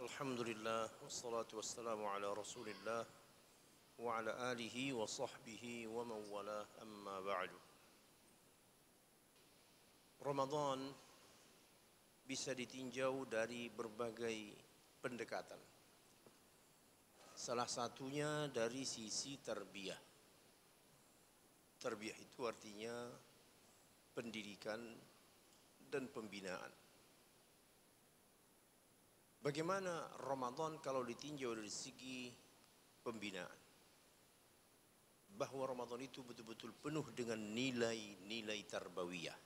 Alhamdulillah wassalatu wassalamu ala Rasulillah wa ala alihi wa sahbihi wa man wala amma ba'du. Ramadan bisa ditinjau dari berbagai pendekatan. Salah satunya dari sisi tarbiyah. Tarbiyah itu artinya pendidikan dan pembinaan. Bagaimana Ramadan kalau ditinjau dari segi pembinaan? Bahwa Ramadan itu betul-betul penuh dengan nilai-nilai tarbawiyah.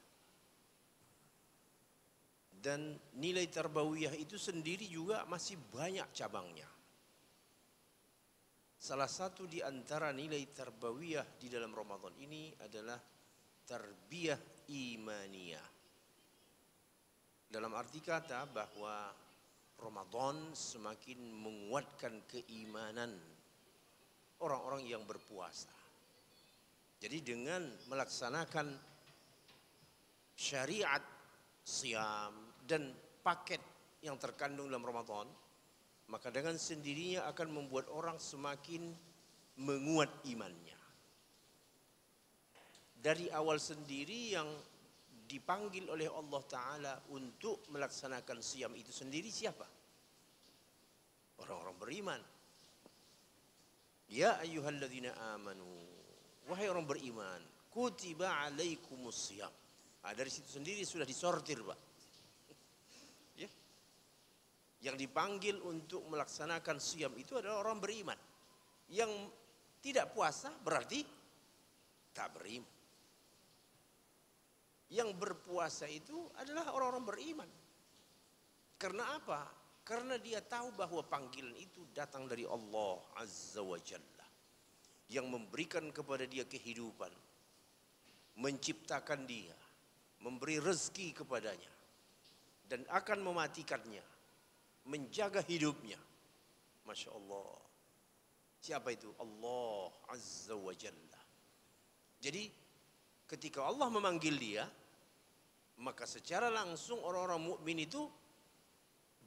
Dan nilai tarbawiyah itu sendiri juga masih banyak cabangnya. Salah satu di antara nilai tarbawiyah di dalam Ramadan ini adalah tarbiyah imaniyah. Dalam arti kata bahwa Ramadan semakin menguatkan keimanan orang-orang yang berpuasa. Jadi dengan melaksanakan syariat siam dan paket yang terkandung dalam Ramadan, maka dengan sendirinya akan membuat orang semakin menguat imannya. Dari awal sendiri yang dipanggil oleh Allah Ta'ala untuk melaksanakan siam itu sendiri siapa? Orang-orang beriman. Ya ayyuhalladzina amanu, wahai orang beriman, kutiba alaikumus siyam. Dari situ sendiri sudah disortir, Pak. Ya. Yang dipanggil untuk melaksanakan siam itu adalah orang beriman. Yang tidak puasa berarti tak beriman. Yang berpuasa itu adalah orang-orang beriman. Karena apa? Karena dia tahu bahwa panggilan itu datang dari Allah Azza wa Jalla, yang memberikan kepada dia kehidupan, menciptakan dia, memberi rezeki kepadanya, dan akan mematikannya, menjaga hidupnya. Masya Allah. Siapa itu? Allah Azza wa Jalla. Jadi ketika Allah memanggil dia, maka secara langsung orang-orang mukmin itu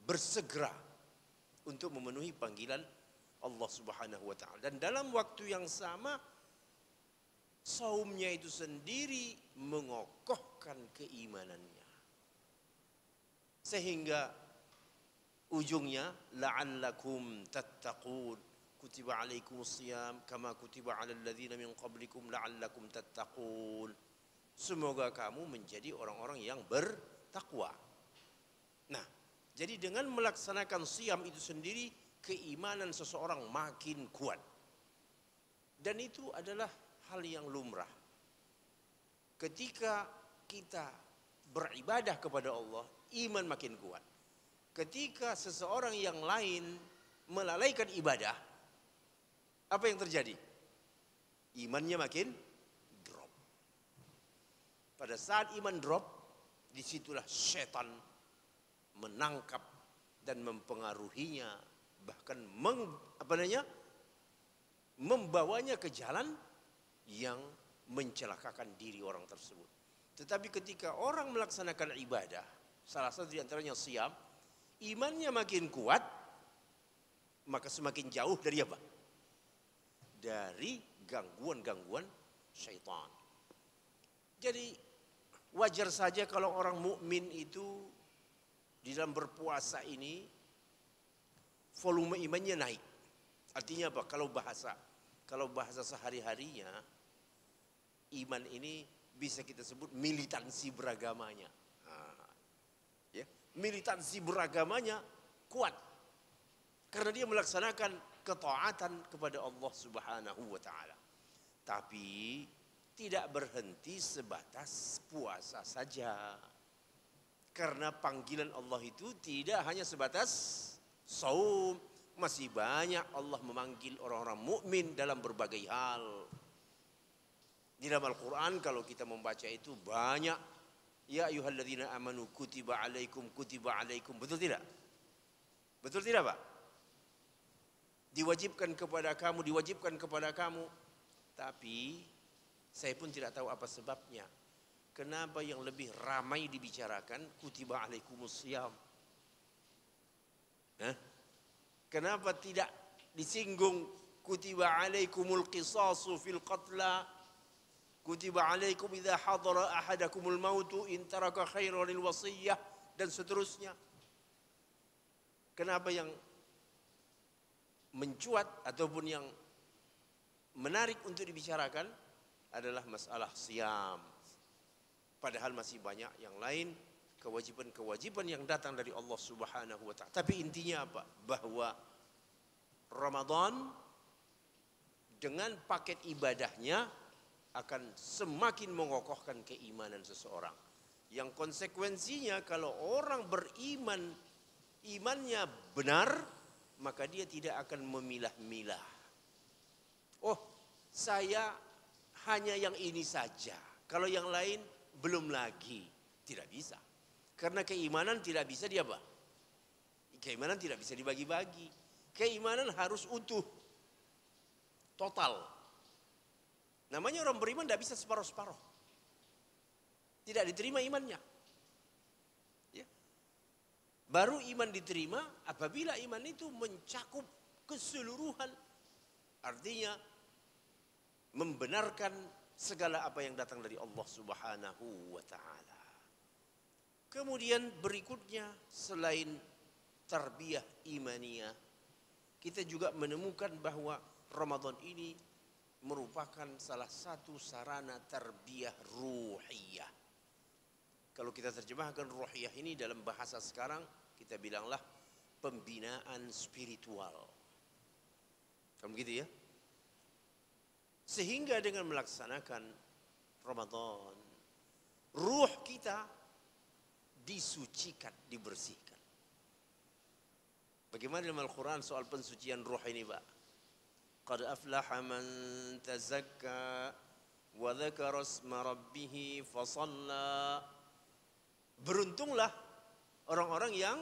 bersegera untuk memenuhi panggilan Allah Subhanahu wa taala. Dan dalam waktu yang sama, saumnya itu sendiri mengokohkan keimanannya. Sehingga ujungnya la'allakum tattaqun, kutiba alaikumus siyam kama kutiba alal ladzina min qablikum la'allakum tattaqun. Semoga kamu menjadi orang-orang yang bertakwa. Nah, jadi dengan melaksanakan siam itu sendiri, keimanan seseorang makin kuat. Dan itu adalah hal yang lumrah. Ketika kita beribadah kepada Allah, iman makin kuat. Ketika seseorang yang lain melalaikan ibadah, apa yang terjadi? Imannya makin drop. Pada saat iman drop, disitulah setan menangkap dan mempengaruhinya, bahkan membawanya ke jalan yang mencelakakan diri orang tersebut. Tetapi ketika orang melaksanakan ibadah, salah satu di antaranya siam, imannya makin kuat, maka semakin jauh dari apa? Dari gangguan-gangguan syaitan. Jadi wajar saja kalau orang mukmin itu di dalam berpuasa ini volume imannya naik. Artinya apa? Kalau bahasa sehari-harinya, iman ini bisa kita sebut militansi beragamanya. Ya, militansi beragamanya kuat karena dia melaksanakan ketaatan kepada Allah Subhanahu wa taala. Tapi tidak berhenti sebatas puasa saja. Karena panggilan Allah itu tidak hanya sebatas saum, masih banyak Allah memanggil orang-orang mukmin dalam berbagai hal. Di dalam Al-Qur'an kalau kita membaca itu banyak, ya ayyuhalladzina amanu kutiba alaikum. Betul tidak? Betul tidak, Pak? Diwajibkan kepada kamu. Tapi saya pun tidak tahu apa sebabnya. Kenapa yang lebih ramai dibicarakan kutiba alaikumus siyam? Kenapa tidak disinggung kutiba alaikumul qisasu fil qatla, kutiba alaikum idza hadara ahadakumul mautu in taraka khairan lil wasiyah, dan seterusnya. Kenapa yang mencuat ataupun yang menarik untuk dibicarakan adalah masalah siam. Padahal masih banyak yang lain, kewajiban-kewajiban yang datang dari Allah Subhanahu wa ta'ala. Tapi intinya apa? Bahwa Ramadan dengan paket ibadahnya akan semakin mengokohkan keimanan seseorang. Yang konsekuensinya kalau orang beriman, imannya benar, maka dia tidak akan memilah-milah. Oh, saya hanya yang ini saja. Kalau yang lain belum lagi. Tidak bisa. Karena keimanan tidak bisa diapa? Keimanan tidak bisa dibagi-bagi. Keimanan harus utuh. Total. Namanya orang beriman tidak bisa separuh-separuh. Tidak diterima imannya. Ya. Baru iman diterima apabila iman itu mencakup keseluruhan. Artinya membenarkan segala apa yang datang dari Allah Subhanahu wa ta'ala. Kemudian berikutnya selain tarbiyah imaniyah, kita juga menemukan bahwa Ramadan ini merupakan salah satu sarana tarbiyah ruhiyah. Kalau kita terjemahkan ruhiyah ini dalam bahasa sekarang, kita bilanglah pembinaan spiritual. Kan begitu ya? Sehingga dengan melaksanakan Ramadan, ruh kita disucikan, dibersihkan. Bagaimana dalam Al-Quran soal pensucian ruh ini, Pak? Qad aflaha man tazakka wa dzakara isma rabbih fa shalla. Beruntunglah orang-orang yang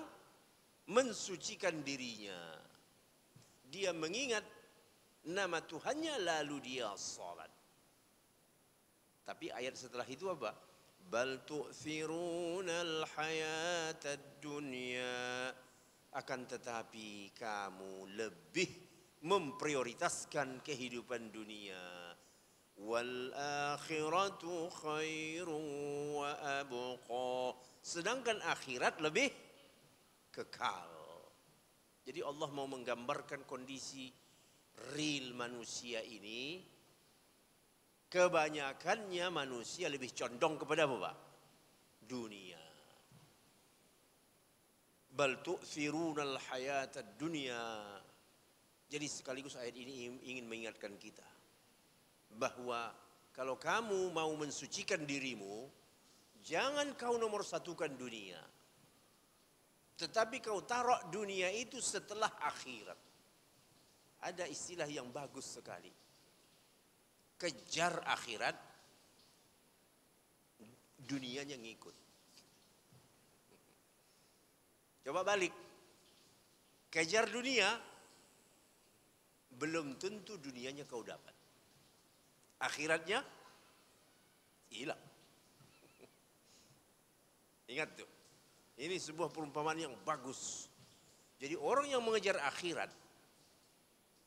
mensucikan dirinya. Dia mengingat nama Tuhannya lalu dia salat. Tapi ayat setelah itu apa? Bal tu'thirunal hayatad dunya. Akan tetapi kamu lebih memprioritaskan kehidupan dunia. Wal akhiratu khairun wa abqa. Sedangkan akhirat lebih kekal. Jadi Allah mau menggambarkan kondisi real manusia ini, kebanyakannya manusia lebih condong kepada apa, Pak? Dunia. Bal tu'thirunal hayatad dunya. Jadi sekaligus ayat ini ingin mengingatkan kita bahwa kalau kamu mau mensucikan dirimu, jangan kau nomor satukan dunia. Tetapi kau taruh dunia itu setelah akhirat. Ada istilah yang bagus sekali. Kejar akhirat, dunianya ngikut. Coba balik. Kejar dunia, belum tentu dunianya kau dapat. Akhiratnya hilang. Ingat tuh. Ini sebuah perumpamaan yang bagus. Jadi orang yang mengejar akhirat,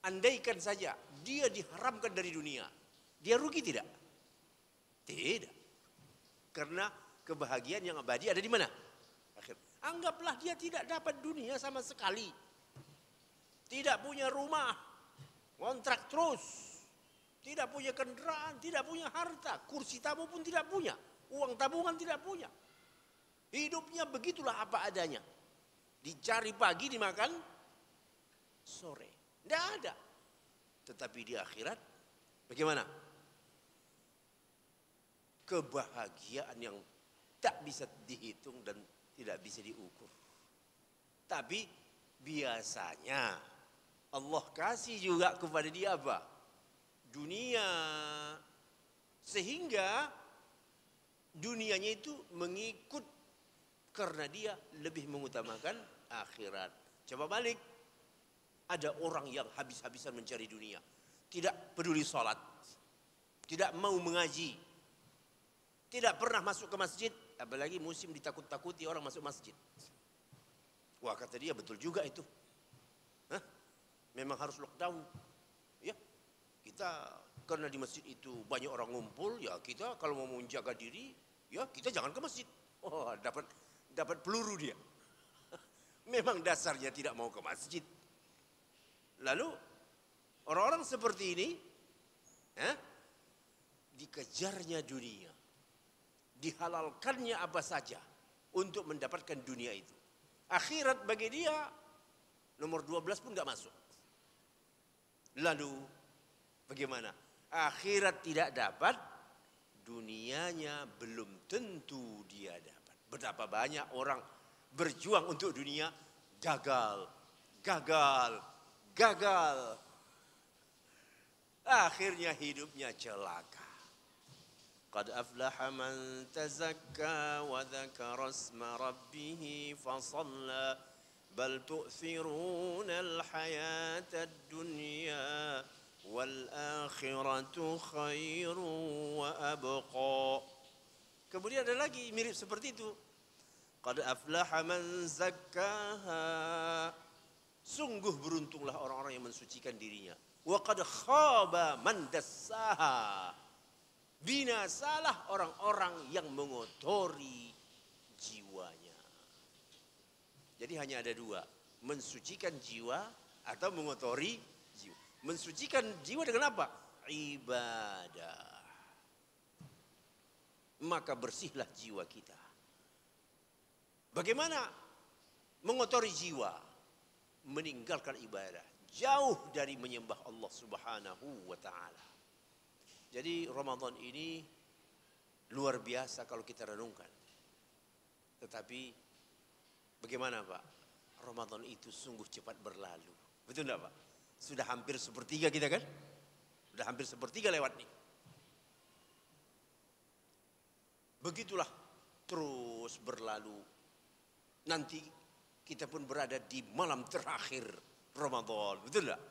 andaikan saja dia diharamkan dari dunia, dia rugi tidak? Tidak. Karena kebahagiaan yang abadi ada di mana? Akhir. Anggaplah dia tidak dapat dunia sama sekali. Tidak punya rumah, kontrak terus. Tidak punya kendaraan, tidak punya harta, kursi tamu pun tidak punya, uang tabungan tidak punya. Hidupnya begitulah apa adanya. Dicari pagi, dimakan sore. Tidak ada. Tetapi di akhirat bagaimana? Kebahagiaan yang tak bisa dihitung dan tidak bisa diukur. Tapi biasanya Allah kasih juga kepada dia apa? Dunia. Sehingga dunianya itu mengikut karena dia lebih mengutamakan akhirat. Coba balik. Ada orang yang habis-habisan mencari dunia. Tidak peduli sholat. Tidak mau mengaji. Tidak pernah masuk ke masjid. Apalagi musim ditakut-takuti orang masuk masjid. Wah, kata dia betul juga itu. Hah? memang harus lockdown. Ya, kita karena di masjid itu banyak orang ngumpul, ya kita kalau mau menjaga diri, ya kita jangan ke masjid. Oh, dapat peluru dia. Memang dasarnya tidak mau ke masjid. Lalu orang-orang seperti ini, dikejarnya dunia, dihalalkannya apa saja untuk mendapatkan dunia itu. Akhirat bagi dia nomor 12 pun nggak masuk. Lalu bagaimana? Akhirat tidak dapat, dunianya belum tentu dia dapat. Betapa banyak orang berjuang untuk dunia, gagal. Akhirnya hidupnya celaka. Qad aflaha man tazakka wa dzakara isma rabbih fasalla bal tu'thiruna al-hayata ad-dunya wal akhiratu khairun wa abqa. Kemudian ada lagi mirip seperti itu. Qad aflaha man zakkaha. Sungguh beruntunglah orang-orang yang mensucikan dirinya. Wa qad khaba man dassaha. Binasalah orang-orang yang mengotori jiwanya. Jadi hanya ada dua, mensucikan jiwa atau mengotori jiwa. Mensucikan jiwa dengan apa? Ibadah. Maka bersihlah jiwa kita. Bagaimana mengotori jiwa? Meninggalkan ibadah, jauh dari menyembah Allah Subhanahu wa taala. Jadi Ramadan ini luar biasa kalau kita renungkan. Tetapi bagaimana Pak? Ramadan itu sungguh cepat berlalu. Betul enggak Pak? Sudah hampir sepertiga kita kan? Sudah hampir sepertiga lewat nih. Begitulah terus berlalu. Nanti kita pun berada di malam terakhir Ramadan. Betul enggak?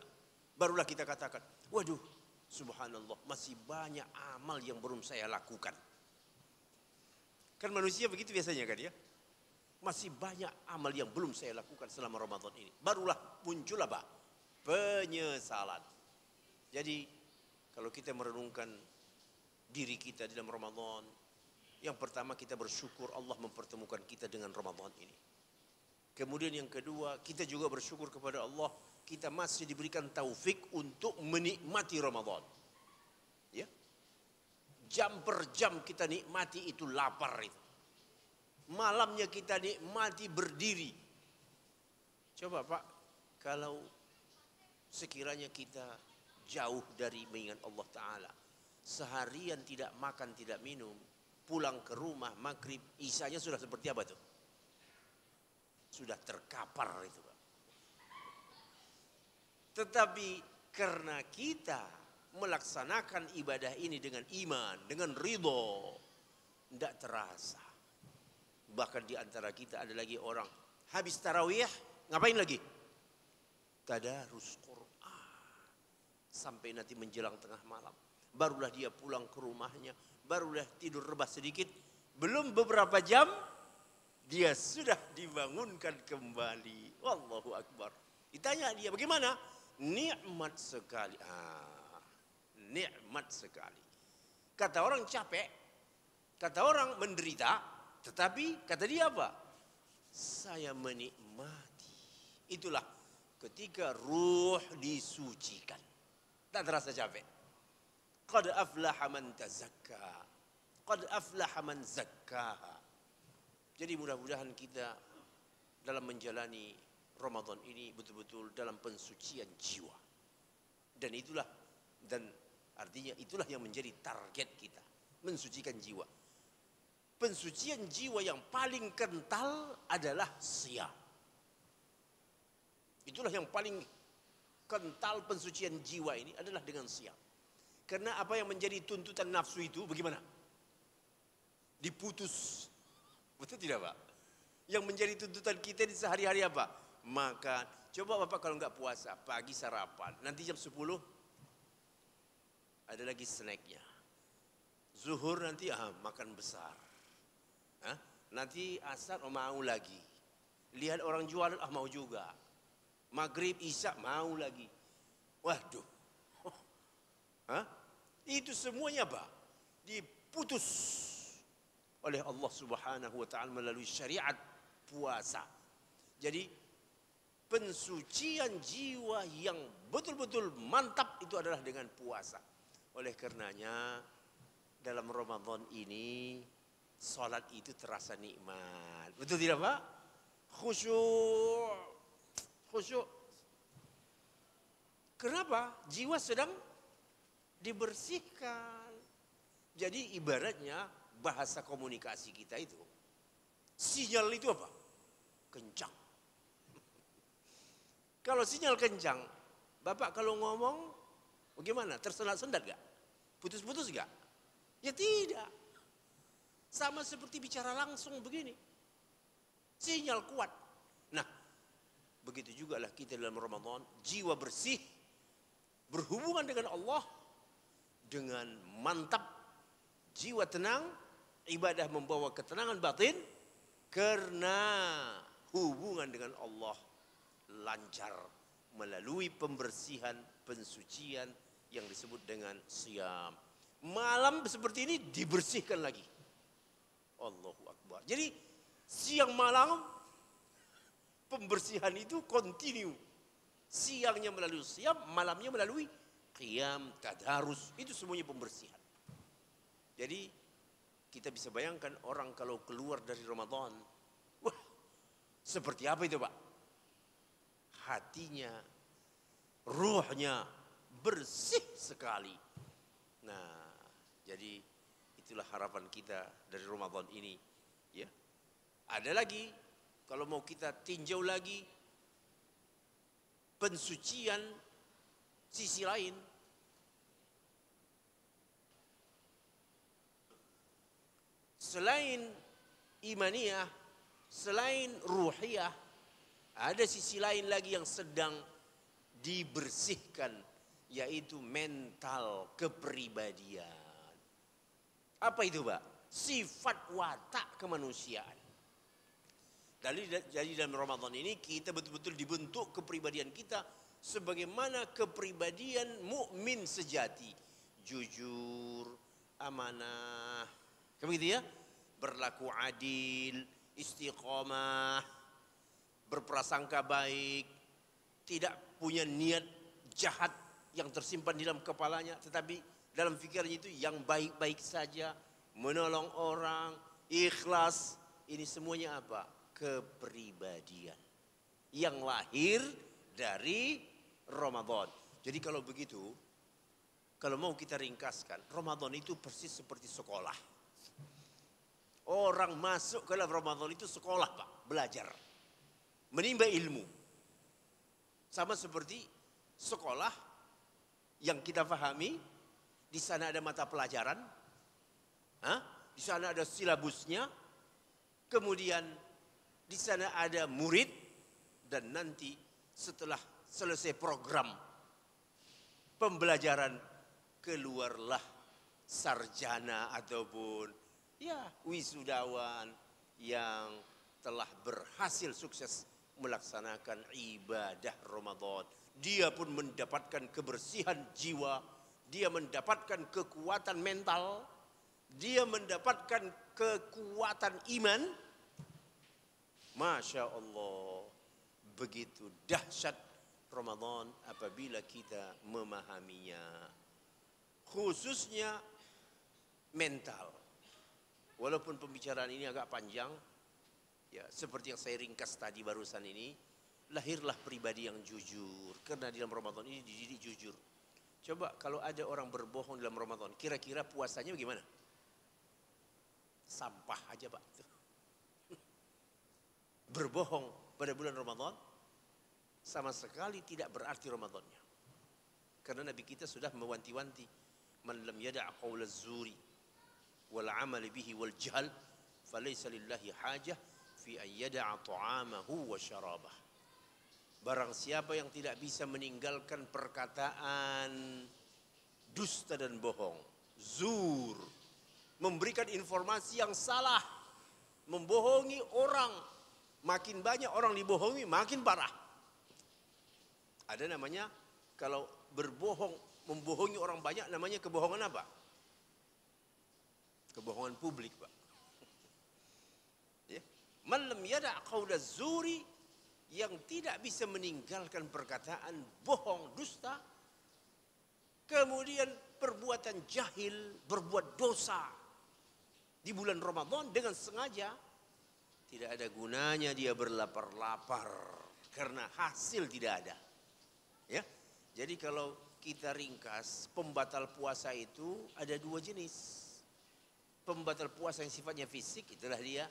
Barulah kita katakan, waduh, subhanallah, masih banyak amal yang belum saya lakukan. Kan manusia begitu biasanya kan ya? Masih banyak amal yang belum saya lakukan selama Ramadan ini. Barulah muncul apa? Penyesalan. Jadi kalau kita merenungkan diri kita dalam Ramadan, yang pertama kita bersyukur Allah mempertemukan kita dengan Ramadan ini. Kemudian yang kedua, kita juga bersyukur kepada Allah, kita masih diberikan taufik untuk menikmati Ramadan. Ya. Jam per jam kita nikmati itu lapar itu. Malamnya kita nikmati berdiri. Coba Pak, kalau sekiranya kita jauh dari mengingat Allah Ta'ala, seharian tidak makan, tidak minum, pulang ke rumah maghrib, isanya sudah seperti apa tuh? Sudah terkapar itu Pak. Tetapi karena kita melaksanakan ibadah ini dengan iman, dengan ridho, tidak terasa. Bahkan di antara kita ada lagi orang habis tarawih, ngapain lagi? Tadarus Quran. Sampai nanti menjelang tengah malam. Barulah dia pulang ke rumahnya, barulah tidur rebah sedikit. Belum beberapa jam, dia sudah dibangunkan kembali. Wallahu Akbar. Ditanya dia, bagaimana? Nikmat sekali. Nikmat sekali. Kata orang capek, kata orang menderita, tetapi kata dia apa? Saya menikmati. Itulah ketika ruh disucikan. Tak terasa capek. Qad aflaha man tazakka. Qad aflaha man zakkaha. Jadi mudah-mudahan kita dalam menjalani Ramadan ini betul-betul dalam pensucian jiwa. Dan artinya itulah yang menjadi target kita, mensucikan jiwa. Pensucian jiwa yang paling kental adalah siam. Itulah yang paling kental pensucian jiwa ini adalah dengan siam. Karena apa yang menjadi tuntutan nafsu itu bagaimana? Diputus. Betul tidak Pak? Yang menjadi tuntutan kita di sehari-hari apa? Makan. Coba Bapak kalau enggak puasa, pagi sarapan, nanti jam 10 ada lagi snacknya. Zuhur nanti makan besar. Nanti asar mau lagi. Lihat orang jualan mau juga. Maghrib, Isya mau lagi. Waduh. Hah? Itu semuanya apa? Diputus oleh Allah Subhanahu wa taala melalui syariat puasa. Jadi pensucian jiwa yang betul-betul mantap itu adalah dengan puasa. Oleh karenanya dalam Ramadan ini salat itu terasa nikmat. Betul tidak, Pak? Khusyuk. Khusyuk. Kenapa? Jiwa sedang dibersihkan. Jadi ibaratnya bahasa komunikasi kita itu, sinyal itu apa? Kencang. Kalau sinyal kencang, Bapak kalau ngomong bagaimana? Tersendat-sendat gak? Putus-putus gak? Ya tidak. Sama seperti bicara langsung begini. Sinyal kuat. Nah, begitu juga lah kita dalam Ramadan, jiwa bersih, berhubungan dengan Allah, dengan mantap, jiwa tenang, ibadah membawa ketenangan batin, karena hubungan dengan Allah lancar melalui pembersihan, pensucian yang disebut dengan siyam. Malam seperti ini dibersihkan lagi. Allahu Akbar. Jadi siang malam pembersihan itu kontinu. Siangnya melalui siyam, malamnya melalui qiyam, tadarus. Itu semuanya pembersihan. Jadi kita bisa bayangkan orang kalau keluar dari Ramadan, wah, seperti apa itu, Pak? Hatinya, ruhnya bersih sekali. Nah, jadi itulah harapan kita dari Ramadan ini, ya. Ada lagi, kalau mau kita tinjau lagi pensucian sisi lain. Selain imaniyah, selain ruhiyah, ada sisi lain lagi yang sedang dibersihkan, yaitu mental, kepribadian. Apa itu, Pak? Sifat watak kemanusiaan. Jadi dalam Ramadan ini kita betul-betul dibentuk kepribadian kita sebagaimana kepribadian mukmin sejati. Jujur, amanah, begitu ya? Berlaku adil, istiqomah, berprasangka baik, tidak punya niat jahat yang tersimpan di dalam kepalanya, tetapi dalam pikirannya itu yang baik-baik saja, menolong orang, ikhlas. Ini semuanya apa? Kepribadian yang lahir dari Ramadan. Jadi kalau begitu, kalau mau kita ringkaskan, Ramadan itu persis seperti sekolah. Orang masuk ke dalam Ramadan itu sekolah, Pak, belajar, menimba ilmu. Sama seperti sekolah yang kita pahami, di sana ada mata pelajaran, di sana ada silabusnya, kemudian di sana ada murid, dan nanti setelah selesai program pembelajaran, keluarlah sarjana ataupun ya wisudawan yang telah berhasil sukses melaksanakan ibadah Ramadan. Dia pun mendapatkan kebersihan jiwa, dia mendapatkan kekuatan mental, dia mendapatkan kekuatan iman. Masya Allah, begitu dahsyat Ramadan apabila kita memahaminya, khususnya mental. Walaupun pembicaraan ini agak panjang, ya seperti yang saya ringkas tadi barusan ini, lahirlah pribadi yang jujur. Karena di dalam Ramadan ini dididik jujur. Coba kalau ada orang berbohong dalam Ramadan, kira-kira puasanya bagaimana? Sampah aja, Pak. Berbohong pada bulan Ramadan sama sekali tidak berarti Ramadannya. Karena Nabi kita sudah mewanti-wanti, man lam yada' qaula zuri wal amali bihi wal jahl falaysa lillahi hajah fi an yada'a ta'amahu wa syarabah. Barang siapa yang tidak bisa meninggalkan perkataan dusta dan bohong, zur, memberikan informasi yang salah, membohongi orang, makin banyak orang dibohongi makin parah. Ada namanya kalau berbohong, membohongi orang banyak namanya kebohongan apa? Kebohongan publik, Pak. Ya. Man lam yada' qaula zuri, yang tidak bisa meninggalkan perkataan bohong, dusta, kemudian perbuatan jahil, berbuat dosa di bulan Ramadan dengan sengaja, tidak ada gunanya dia berlapar-lapar karena hasil tidak ada. Ya. Jadi kalau kita ringkas, pembatal puasa itu ada dua jenis. Pembatal puasa yang sifatnya fisik, itulah dia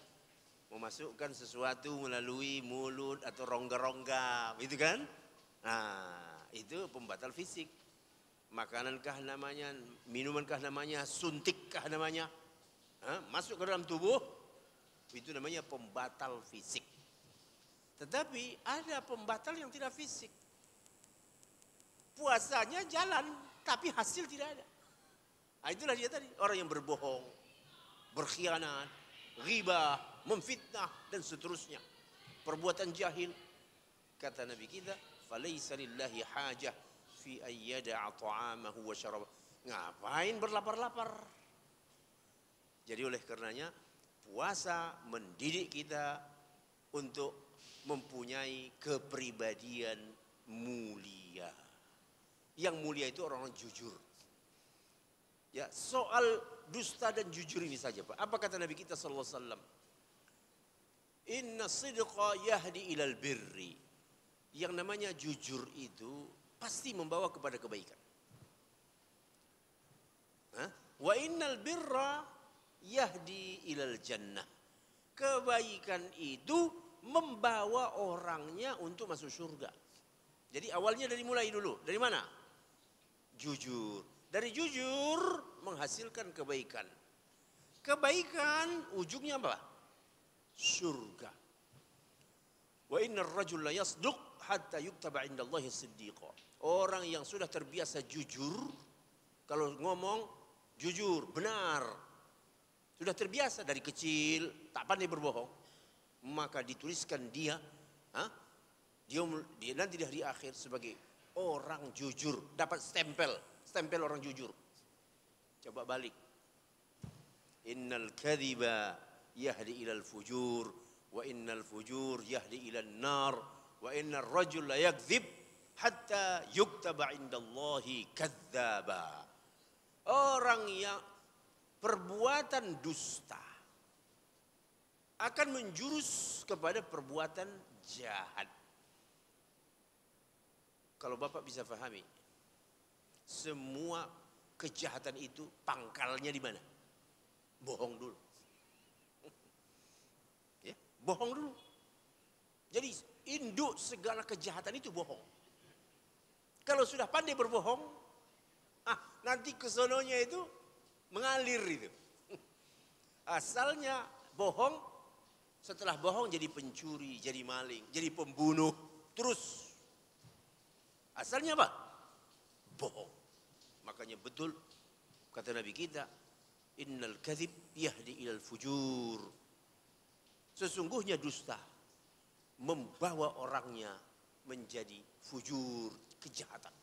memasukkan sesuatu melalui mulut atau rongga-rongga, gitu kan? Nah, itu pembatal fisik. Makanankah namanya, minumankah namanya, suntikkah namanya, masuk ke dalam tubuh, itu namanya pembatal fisik. Tetapi ada pembatal yang tidak fisik. Puasanya jalan, tapi hasil tidak ada. Nah, itulah dia tadi, orang yang berbohong, berkhianat, ghibah, memfitnah dan seterusnya. Perbuatan jahil. Kata Nabi kita, "Falaisa lillahi hajah fi ayyada'a ta'amahu wa syarabah." Ngapain berlapar-lapar? Jadi oleh karenanya puasa mendidik kita untuk mempunyai kepribadian mulia. Yang mulia itu orang-orang jujur. Ya, soal dusta dan jujur ini saja, Pak. Apa kata Nabi kita sallallahu alaihi wasallam? Inna sidqa yahdi ilal birri. Yang namanya jujur itu pasti membawa kepada kebaikan. Wa innal birra yahdi ilal jannah. Kebaikan itu membawa orangnya untuk masuk surga. Jadi awalnya dari mulai dulu. Dari mana? Jujur. Dari jujur menghasilkan kebaikan. Kebaikan ujungnya apa? Surga. Wa innar rajul la yasduq hatta yuktaba indallahi siddiqa. Orang yang sudah terbiasa jujur, kalau ngomong jujur, benar, sudah terbiasa dari kecil, tak pandai berbohong, maka dituliskan dia nanti di hari akhir sebagai orang jujur, dapat stempel orang jujur. Coba balik. Innal kadhiba yahdi ilal fujur, wa innal fujur yahdi ilal nar, wa innar rajul la yakdzib hatta yuktaba indallahi kadzdzaba. Orang yang perbuatan dusta akan menjurus kepada perbuatan jahat. Kalau Bapak bisa fahami, semua kejahatan itu pangkalnya di mana? Bohong dulu. Ya, bohong dulu. Jadi induk segala kejahatan itu bohong. Kalau sudah pandai berbohong, nanti kesononya itu mengalir itu. Asalnya bohong, setelah bohong jadi pencuri, jadi maling, jadi pembunuh, terus. Asalnya apa? Bohong. Makanya betul kata Nabi kita, innal kadzib yahdi ilal fujur. Sesungguhnya dusta membawa orangnya menjadi fujur, kejahatan.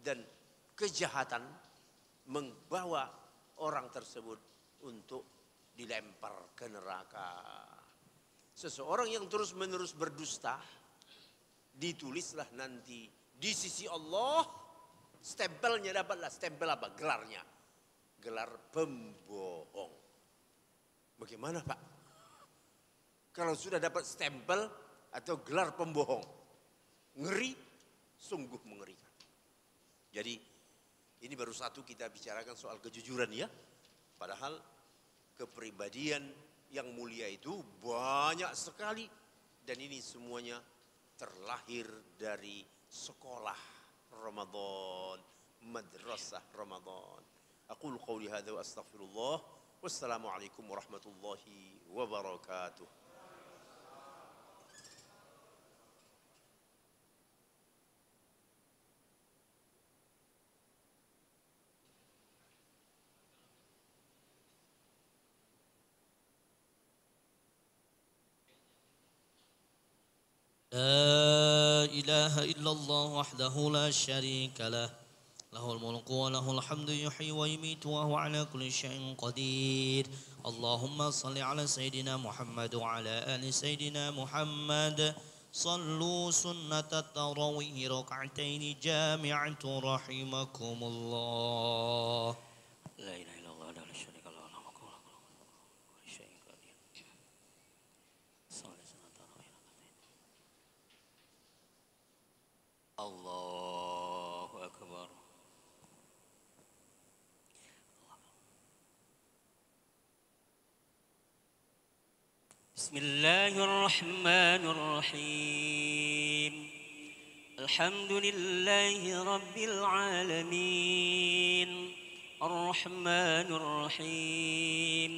Dan kejahatan membawa orang tersebut untuk dilempar ke neraka. Seseorang yang terus-menerus berdusta, ditulislah nanti di sisi Allah, stempelnya dapatlah, stempel apa? Gelarnya. Gelar pembohong. Bagaimana Pak? Kalau sudah dapat stempel atau gelar pembohong, ngeri, sungguh mengerikan. Jadi ini baru satu kita bicarakan soal kejujuran ya. Padahal kepribadian yang mulia itu banyak sekali. Dan ini semuanya terlahir dari sekolah Ramadan, madrasah Ramadan. Aqulu qawli hadza wa astaghfirullah. Wassalamualaikum warahmatullahi wabarakatuh. لا إله إلا الله وحده لا شريك له له الملك وله الحمد يحيي ويميت وهو على كل شيء قدير اللهم صل على سيدنا محمد وعلى آل سيدنا محمد صلوا سنة التراويح ركعتين جامعة رحمكم الله. لا إله إلا الله لا شريك له له الملك وله كل شيء قدير. صلى سنة التراويح ركعتين. الله أكبر. بسم الله الرحمن الرحيم. الحمد لله رب العالمين الرحمن الرحيم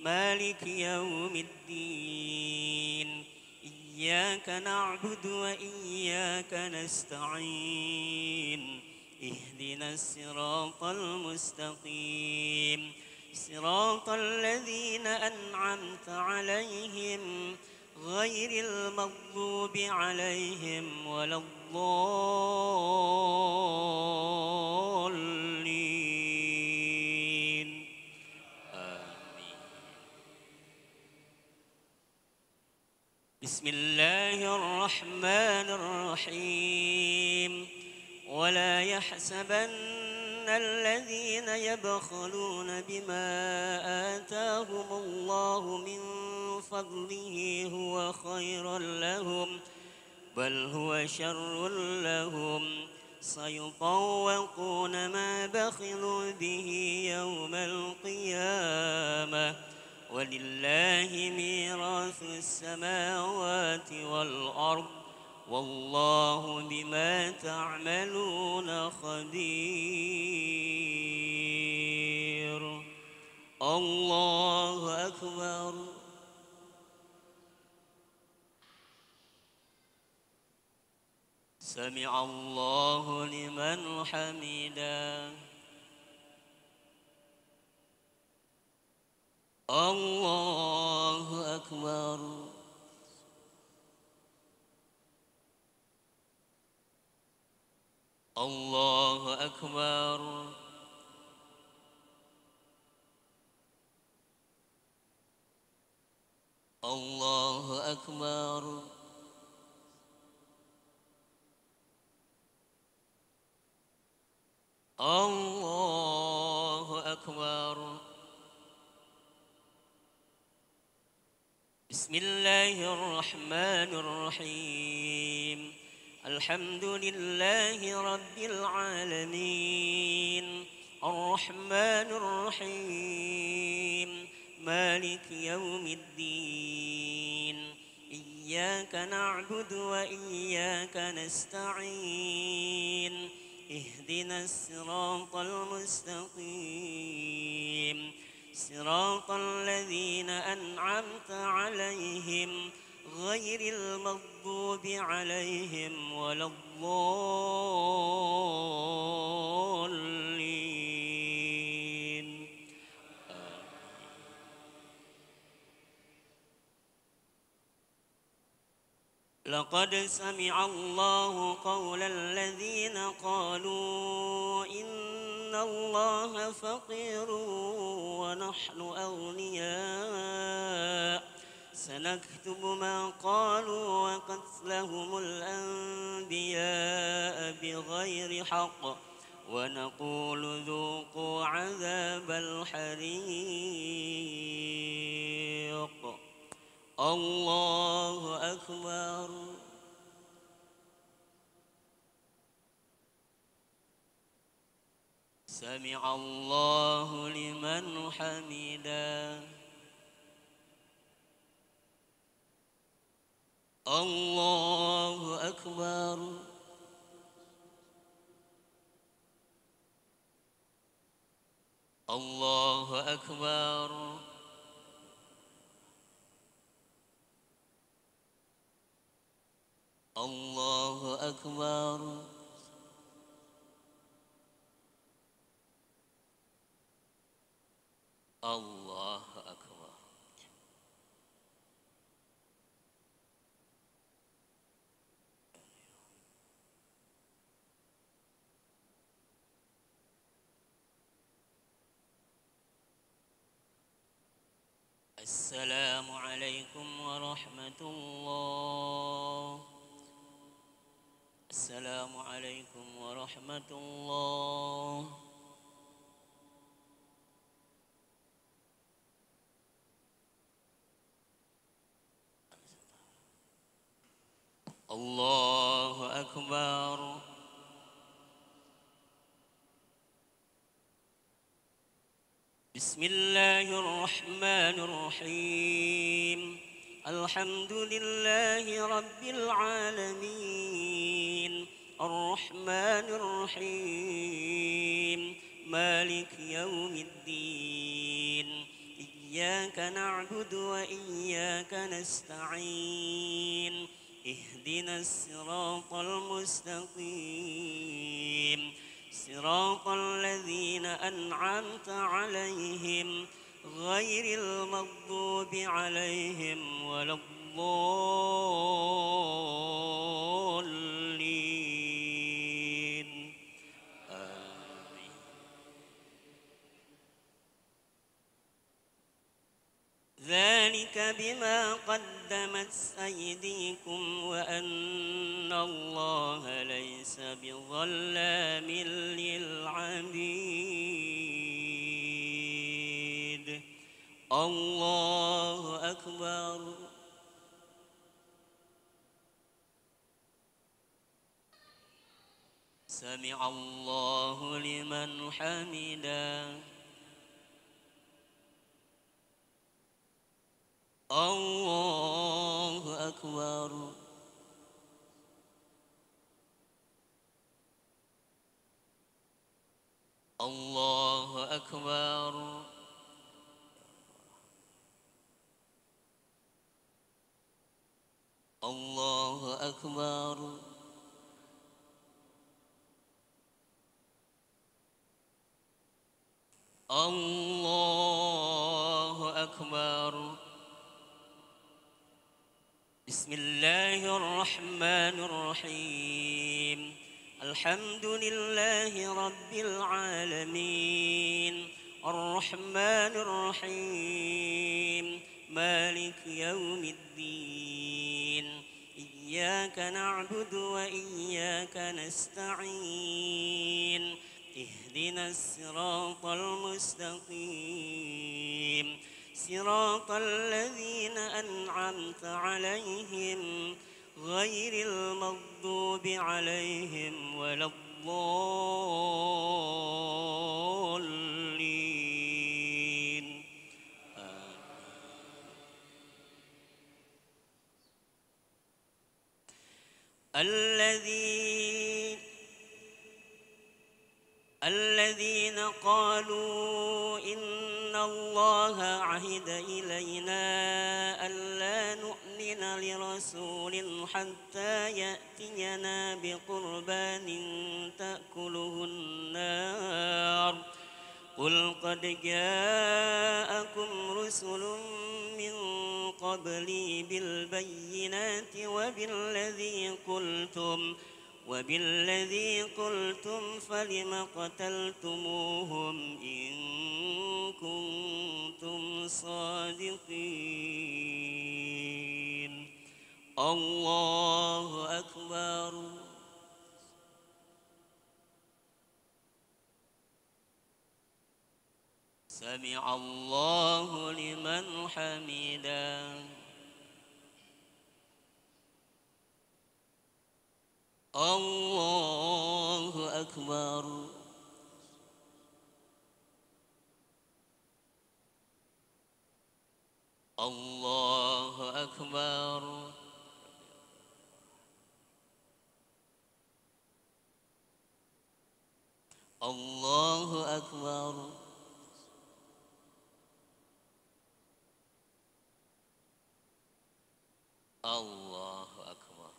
مالك يوم الدين إياك نعبد وإياك نستعين اهدنا الصراط المستقيم صراط الذين أنعمت عليهم غير المغضوب عليهم ولا الضالين آمين. بسم الله الرحمن الرحيم. ولا يحسبن الذين يبخلون بما آتاهم الله من فضله هو خيرا لهم بل هو شر لهم سيطوقون ما بخلوا به يوم القيامة ولله ميراث السماوات والأرض والله بما تعملون خبير. الله أكبر. سمع الله لمن حمده. الله أكبر. الله أكبر. الله أكبر. الله أكبر. بسم الله الرحمن الرحيم. الحمد لله رب العالمين الرحمن الرحيم مالك يوم الدين إياك نعبد وإياك نستعين اهدنا الصراط المستقيم صراط الذين أنعمت عليهم غير المغضوب عليهم ولا الضالين لقد سمع الله قول الذين قالوا إن الله فقير ونحن أغنياء سنكتب ما قالوا وقتلهم الأنبياء بغير حق ونقول ذوقوا عذاب الحريق. الله أكبر. سمع الله لمن حمده. الله أكبر. الله أكبر. الله أكبر. الله أكبر. السلام عليكم ورحمة الله. السلام عليكم ورحمة الله. الله أكبر. بسم الله الرحمن الرحيم. الحمد لله رب العالمين الرحمن الرحيم مالك يوم الدين إياك نعبد وإياك نستعين اهدنا الصراط المستقيم صراط الذين أنعمت عليهم غير المغضوب عليهم ولا الضالين آمين. ذلك بما قدمت أيديكم وأن الله ليس بظلام للعبيد. الله أكبر. سمع الله لمن حمده. الله أكبر. الله أكبر. الله أكبر. الله أكبر. بسم الله الرحمن الرحيم. الحمد لله رب العالمين الرحمن الرحيم مالك يوم الدين إياك نعبد وإياك نستعين اهدنا الصراط المستقيم صراط الذين أنعمت عليهم غير المغضوب عليهم ولا الضالين الذين قالوا إن الله عهد إلينا ألا نؤمن لرسول حتى يأتينا بقربان تأكله النار قل قد جاءكم رسل من قبلي بالبينات وبالذي قلتم فلم قتلتموهم إن كنتم صادقين. الله أكبر. سمع الله لمن حمده. الله أكبر. الله أكبر. الله أكبر. الله أكبر.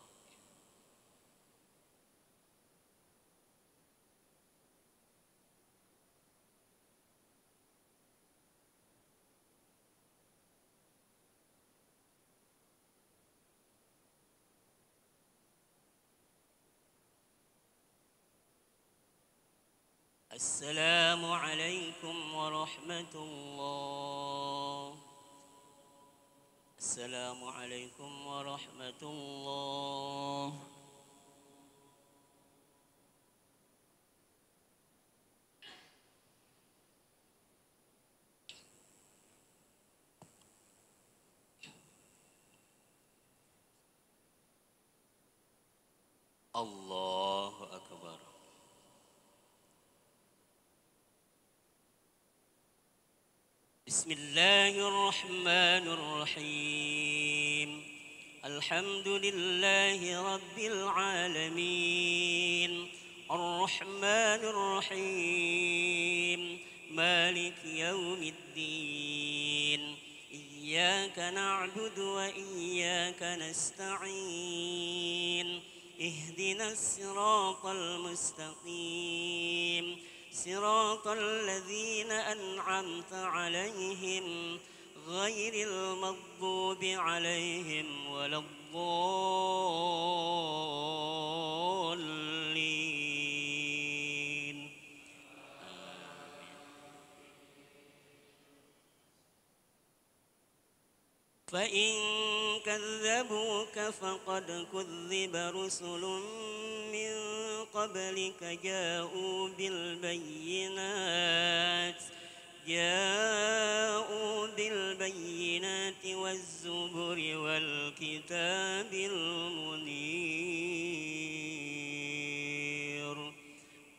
السلام عليكم ورحمة الله. السلام عليكم ورحمة الله. الله أكبر. بسم الله الرحمن الرحيم. الحمد لله رب العالمين، الرحمن الرحيم، مالك يوم الدين. إياك نعبد وإياك نستعين. اهدنا الصراط المستقيم، صراط الذين أنعمت عليهم غير المغضوب عليهم ولا الضالين. فإن كذبوك فقد كذب رسل من قبلك جاءوا بالبينات والزبر والكتاب المنير.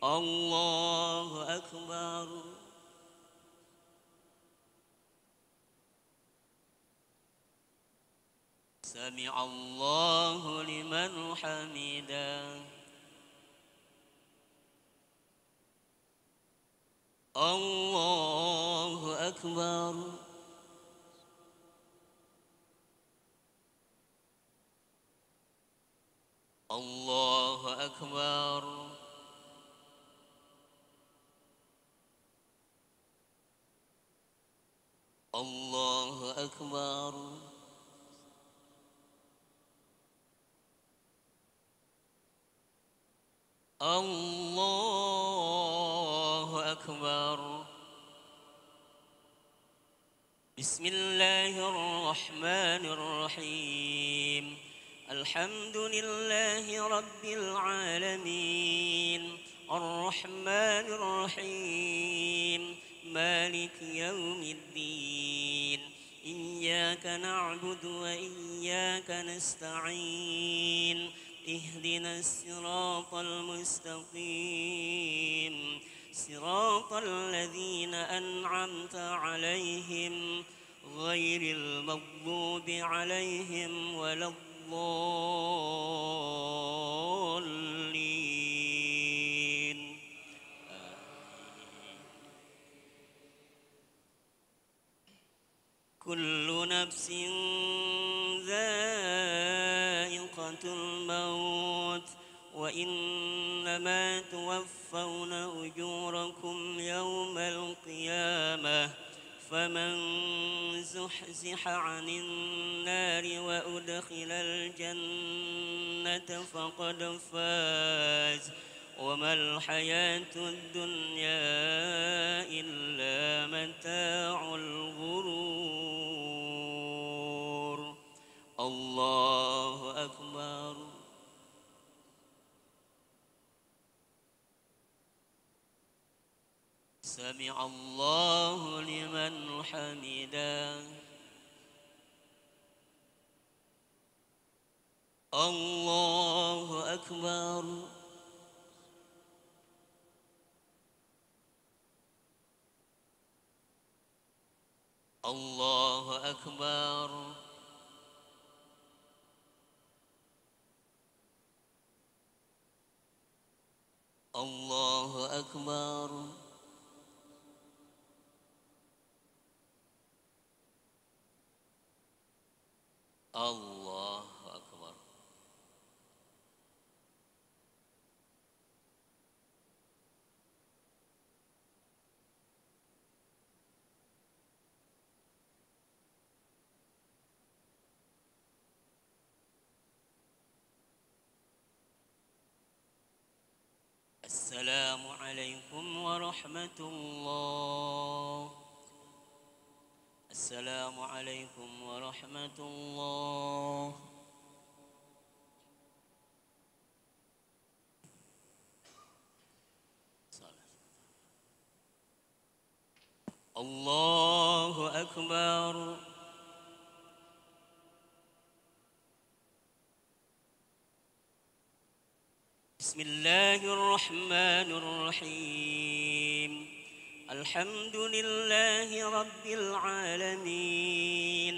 الله أكبر. سمع الله لمن حمده. الله أكبر. الله أكبر. الله أكبر. الله أكبر. بسم الله الرحمن الرحيم. الحمد لله رب العالمين، الرحمن الرحيم، مالك يوم الدين. إياك نعبد وإياك نستعين. اهدنا الصراط المستقيم، صراط الذين أنعمت عليهم غير المغضوب عليهم ولا الضالين. كل نفس ذائقة الموت، وإنما توفون أجوركم يوم القيامة. فمن زحزح عن النار وأدخل الجنة فقد فاز، وما الحياة الدنيا إلا متاع الغرور. الله أكبر. سمع الله لمن حمده. الله أكبر. الله أكبر. الله أكبر. الله أكبر. السلام عليكم ورحمة الله. السلام عليكم ورحمة الله. الله أكبر. بسم الله الرحمن الرحيم. الحمد لله رب العالمين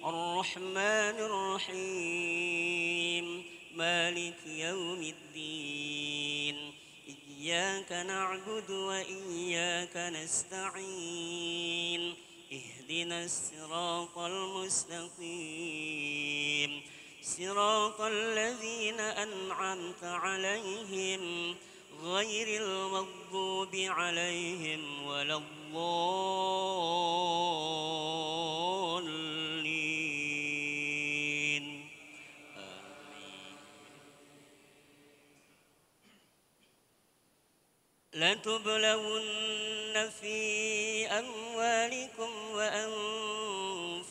الرحمن الرحيم مالك يوم الدين إياك نعبد وإياك نستعين اهدنا الصراط المستقيم صراط الذين أنعمت عليهم غير المغضوب عليهم ولا الضالين آمين. لتبلون في أموالكم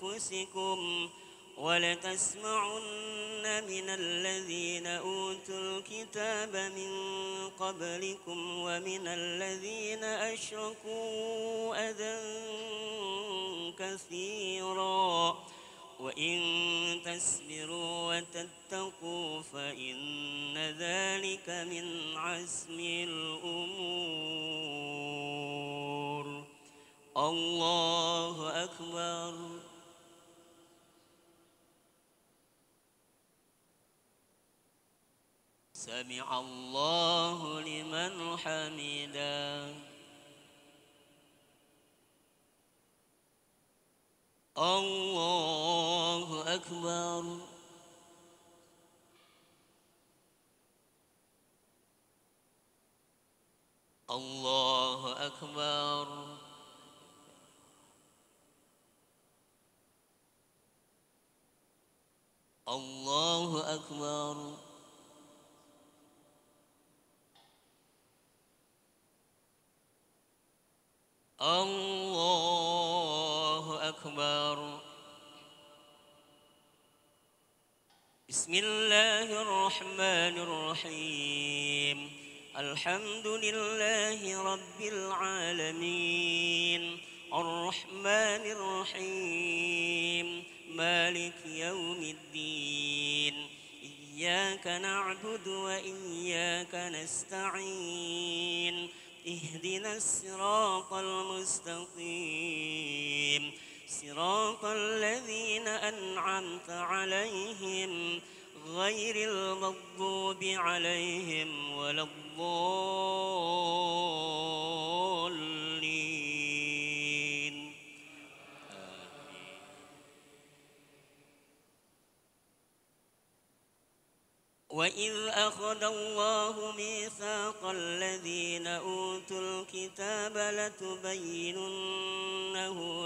وأنفسكم ولتسمعن من الذين أوتوا الكتاب من قبلكم ومن الذين أشركوا أذى كثيرا وإن تصبروا وتتقوا فإن ذلك من عزم الأمور. الله أكبر. سمع الله لمن حمده. الله أكبر. الله أكبر. الله أكبر. الله أكبر. بسم الله الرحمن الرحيم. الحمد لله رب العالمين الرحمن الرحيم مالك يوم الدين إياك نعبد وإياك نستعين اهدنا الصراط المستقيم صراط الذين أنعمت عليهم غير المغضوب عليهم ولا الضالين آمين. وإذ أخذ الله ميثاق الذين أوتوا الكتاب لتبيننه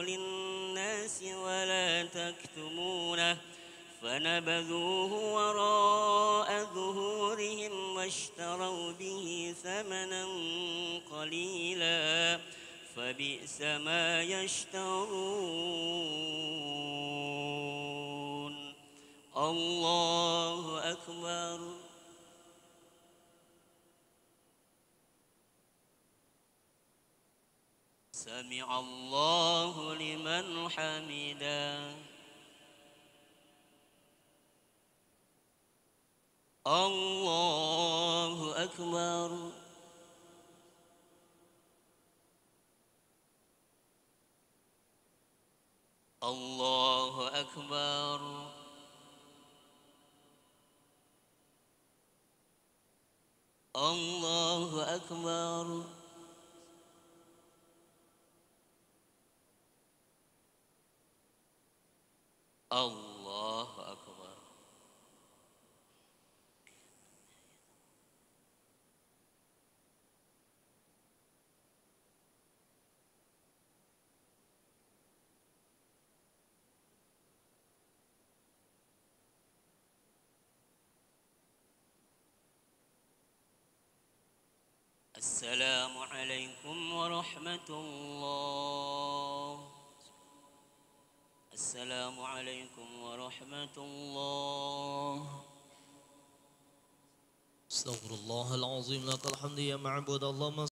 للناس ولا تكتمونه فنبذوه وراء ظهورهم واشتروا به ثمنا قليلا فبئس ما يشترون. الله أكبر. سمع الله لمن حمده. الله أكبر. الله أكبر. الله أكبر. الله أكبر. السلام عليكم ورحمة الله. السلام عليكم ورحمة الله. Astaghfirullahalazim lakal hamdi ya ma'bud Allah.